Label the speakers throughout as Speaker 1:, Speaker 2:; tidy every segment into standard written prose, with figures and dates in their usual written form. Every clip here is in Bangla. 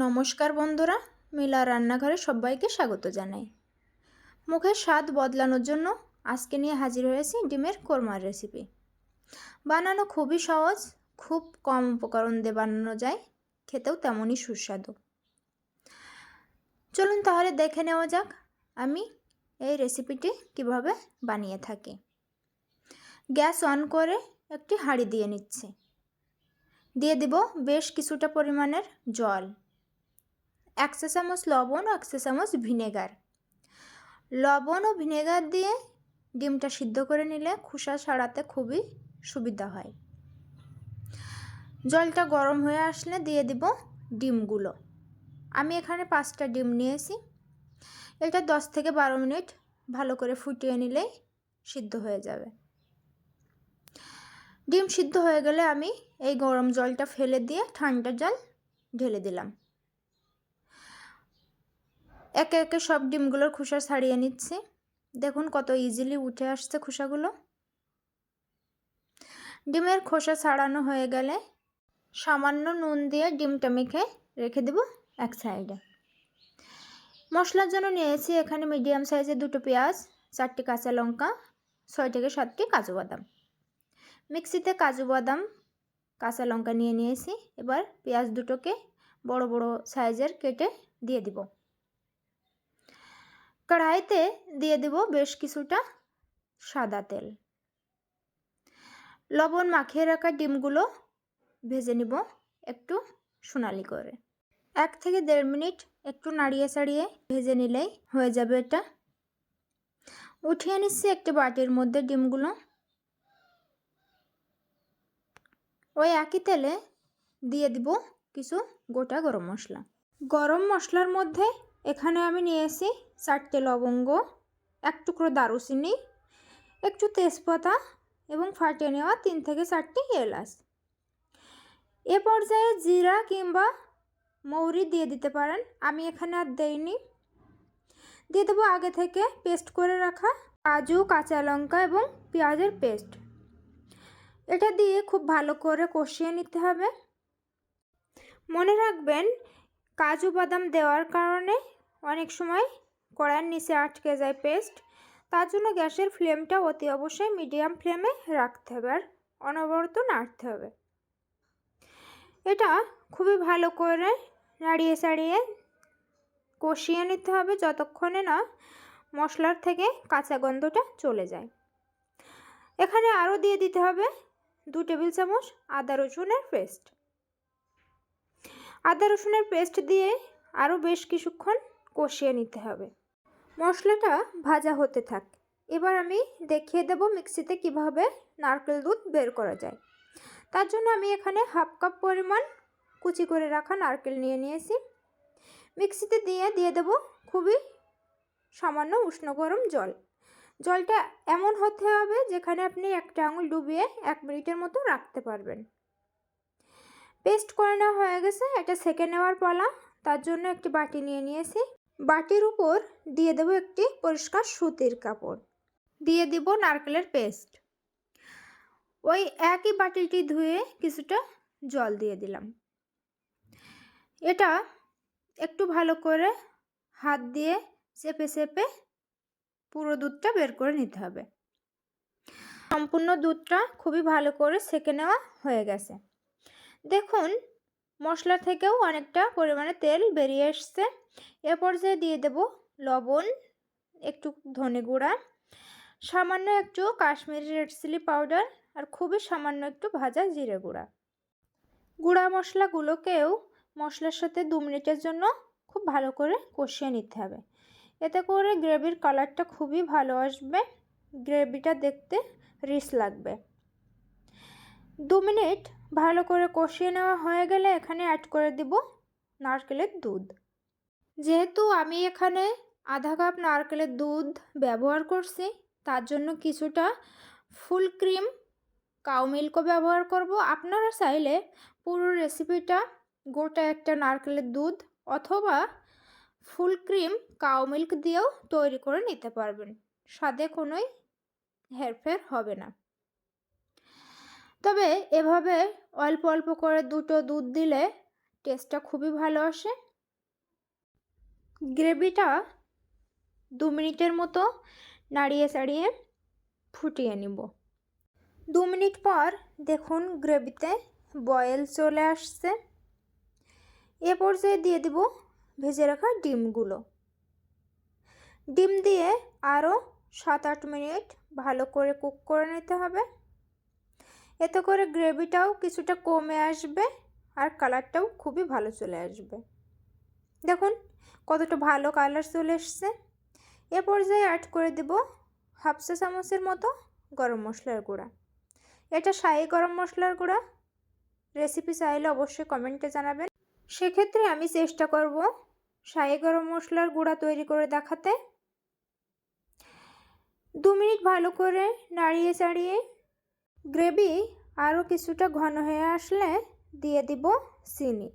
Speaker 1: নমস্কার বন্ধুরা, মিলা রান্নাঘরে সবাইকে স্বাগত জানাই। মুখের স্বাদ বদলানোর জন্য আজকে নিয়ে হাজির হয়েছি ডিমের কোরমার রেসিপি। বানানো খুবই সহজ, খুব কম উপকরণ দিয়ে বানানো যায়, খেতেও তেমনই সুস্বাদু। চলুন তাহলে দেখে নেওয়া যাক আমি এই রেসিপিটি কিভাবে বানিয়ে থাকি। গ্যাস অন করে একটি হাঁড়ি দিয়ে নিচ্ছি। দিয়ে দিব বেশ কিছুটা পরিমাণের জল, 1 চা চামচ লবণ ও 1 চা চামচ ভিনেগার। লবণ ও ভিনেগার দিয়ে ডিমটা সিদ্ধ করে নিলে খোসা ছাড়াতে খুবই সুবিধা হয়। জলটা গরম হয়ে আসলে দিয়ে দিব ডিমগুলো। আমি এখানে 5টা ডিম নিয়েছি। এটা 10 থেকে 12 মিনিট ভালো করে ফুটিয়ে নিলেই সিদ্ধ হয়ে যাবে। ডিম সিদ্ধ হয়ে গেলে আমি এই গরম জলটা ফেলে দিয়ে ঠান্ডা জল ঢেলে দিলাম। একে একে সব ডিমগুলোর খোসা ছাড়িয়ে নিচ্ছি। দেখুন কত ইজিলি উঠে আসছে খোসাগুলো। ডিমের খোসা ছাড়ানো হয়ে গেলে সামান্য নুন দিয়ে ডিমটা মেখে রেখে দেব এক সাইডে। মশলার জন্য নিয়েছি এখানে মিডিয়াম সাইজের 2টো পেঁয়াজ, 4টি কাঁচা লঙ্কা, 6 থেকে 7টি কাজু বাদাম। মিক্সিতে কাজু বাদাম, কাঁচা লঙ্কা নিয়ে নিয়েছি। এবার পেঁয়াজ দুটোকে বড় বড় সাইজের কেটে দিয়ে দিব। কড়াইতে দিয়ে দেব বেশ কিছুটা সাদা তেল। লবণ মাখিয়ে রাখা ডিমগুলো ভেজে নিব একটু সোনালি করে। 1 থেকে 1.5 মিনিট একটু নাড়িয়ে চাড়িয়ে ভেজে নিলেই হয়ে যাবে এটা। উঠিয়ে নিচ্ছি একটি বাটির মধ্যে ডিমগুলো। ওই একই তেলে দিয়ে দিব কিছু গোটা গরম মশলা। গরম মশলার মধ্যে এখানে আমি নিয়েছি 4টে লবঙ্গ, 1 টুকরো দারুচিনি, একটু তেজপাতা এবং ফাটিয়ে নেওয়া 3 থেকে 4টি এলাচ। এ পর্যায়ে জিরা কিংবা মৌরি দিয়ে দিতে পারেন, আমি এখানে আর দেইনি। দিয়ে দেবো আগে থেকে পেস্ট করে রাখা কাজু, কাঁচা লঙ্কা এবং পেঁয়াজের পেস্ট। এটা দিয়ে খুব ভালো করে কষিয়ে নিতে হবে। মনে রাখবেন কাজু বাদাম দেওয়ার কারণে অনেক সময় কড়াইয়ের নিচে আটকে যায় পেস্ট। তার জন্য গ্যাসের ফ্লেমটা অতি অবশ্যই মিডিয়াম ফ্লেমে রাখতে হবে আর অনবরত নাড়তে হবে। এটা খুবই ভালো করে নাড়িয়ে চাড়িয়ে কষিয়ে নিতে হবে যতক্ষণে না মশলার থেকে কাঁচা গন্ধটা চলে যায়। এখানে আরও দিয়ে দিতে হবে 2 টেবিল চামচ আদা রসুনের পেস্ট। আদা রসুনের পেস্ট দিয়ে আরও বেশ কিছুক্ষণ কষিয়ে নিতে হবে। মশলাটা ভাজা হতে থাক। এবার আমি দেখিয়ে দেব মিক্সিতে কিভাবে নারকেল দুধ বের করা যায়। তার জন্য আমি এখানে 1/2 কাপ পরিমাণ কুচি করে রাখা নারকেল নিয়েছি। মিক্সিতে দিয়ে দেব খুবই সামান্য উষ্ণ গরম জল। জলটা এমন হতে হবে যেখানে আপনি একটা আঙুল ডুবিয়ে 1 মিনিটের মতো রাখতে পারবেন। পেস্ট করে নেওয়া হয়ে গেছে, এটা সেঁকে নেওয়ার পালা। তার জন্য একটি বাটি নিয়েছি। বাটির উপর দিয়ে দেব একটি পরিষ্কার সুতির কাপড়। দিয়ে দিব নারকেলের পেস্ট। ওই একই বাটিটি ধুয়ে কিছুটা জল দিয়ে দিলাম। এটা একটু ভালো করে হাত দিয়ে চেপে চেপে পুরো দুধটা বের করে নিতে হবে। সম্পূর্ণ দুধটা খুবই ভালো করে সেঁকে নেওয়া হয়ে গেছে। দেখুন মশলা থেকেও অনেকটা পরিমাণে তেল বেরিয়ে এসছে। এ পর্যায়ে দিয়ে দেব লবণ, একটু ধনে গুঁড়া, সামান্য একটু কাশ্মীরি রেড চিলি পাউডার আর খুবই সামান্য একটু ভাজা জিরে গুঁড়া। গুঁড়া মশলাগুলোকেও মশলার সাথে 2 মিনিটের জন্য খুব ভালো করে কষিয়ে নিতে হবে। এতে করে গ্রেভির কালারটা খুবই ভালো আসবে, গ্রেভিটা দেখতে রিচ লাগবে। 2 মিনিট ভালো করে কষিয়ে নেওয়া হয়ে গেলে এখানে অ্যাড করে দিব নারকেলের দুধ। যেহেতু আমি এখানে 1/2 কাপ নারকেলের দুধ ব্যবহার করছি, তার জন্য কিছুটা ফুল ক্রিম কাউ মিল্কও ব্যবহার করব। আপনারা চাইলে পুরো রেসিপিটা গোটা একটা নারকেলের দুধ অথবা ফুল ক্রিম কাউ মিল্ক দিয়েও তৈরি করে নিতে পারবেন, স্বাদে কোনোই হেরফের হবে না। তবে এভাবে অল্প অল্প করে 2টো দুধ দিলে টেস্টটা খুবই ভালো আসে। গ্রেভিটা 2 মিনিটের মতো নাড়িয়ে চাড়িয়ে ফুটিয়ে নিব। 2 মিনিট পর দেখুন গ্রেভিতে বয়েল চলে আসছে। এ পর্যায়ে দিয়ে দিব ভেজে রাখা ডিমগুলো। ডিম দিয়ে আরও 7-8 মিনিট ভালো করে কুক করে নিতে হবে। এতে করে গ্রেভিটাও কিছুটা কমে আসবে আর কালারটাও খুবই ভালো চলে আসবে। দেখুন কতটা ভালো কালার চলে এসছে। এ পর্যায়ে অ্যাড করে দেব হাফ চা চামচের মতো গরম মশলার গুঁড়া। এটা শাহি গরম মশলার গুঁড়া। রেসিপি চাইলে অবশ্যই কমেন্টে জানাবেন। সেক্ষেত্রে আমি চেষ্টা করব শাহি গরম মশলার গুঁড়া তৈরি করে দেখাতে। 2 মিনিট ভালো করে নাড়িয়ে চাড়িয়ে গ্রেভি আরও কিছুটা ঘন হয়ে আসলে দিয়ে দিব চিনি।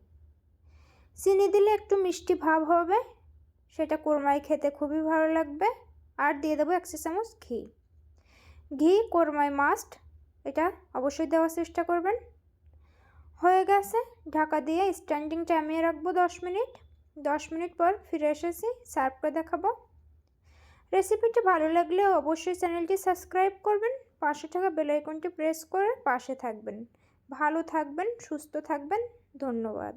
Speaker 1: চিনি দিলে একটু মিষ্টি ভাব হবে, সেটা কোরমায় খেতে খুবই ভালো লাগবে। আর দিয়ে দেবো 1 চা চামচ ঘি। ঘি কোরমায় মাস্ট, এটা অবশ্যই দেওয়ার চেষ্টা করবেন। হয়ে গেছে, ঢাকা দিয়ে স্ট্যান্ডিং টাইমে রাখবো 10 মিনিট। 10 মিনিট পর ফিরে এসেছি, সার্ভ করে দেখাবো। রেসিপিটি ভালো লাগলে অবশ্যই চ্যানেলটি সাবস্ক্রাইব করবেন, পাশে থাকা বেল আইকনটি প্রেস করে পাশে থাকবেন। ভালো থাকবেন, সুস্থ থাকবেন। ধন্যবাদ।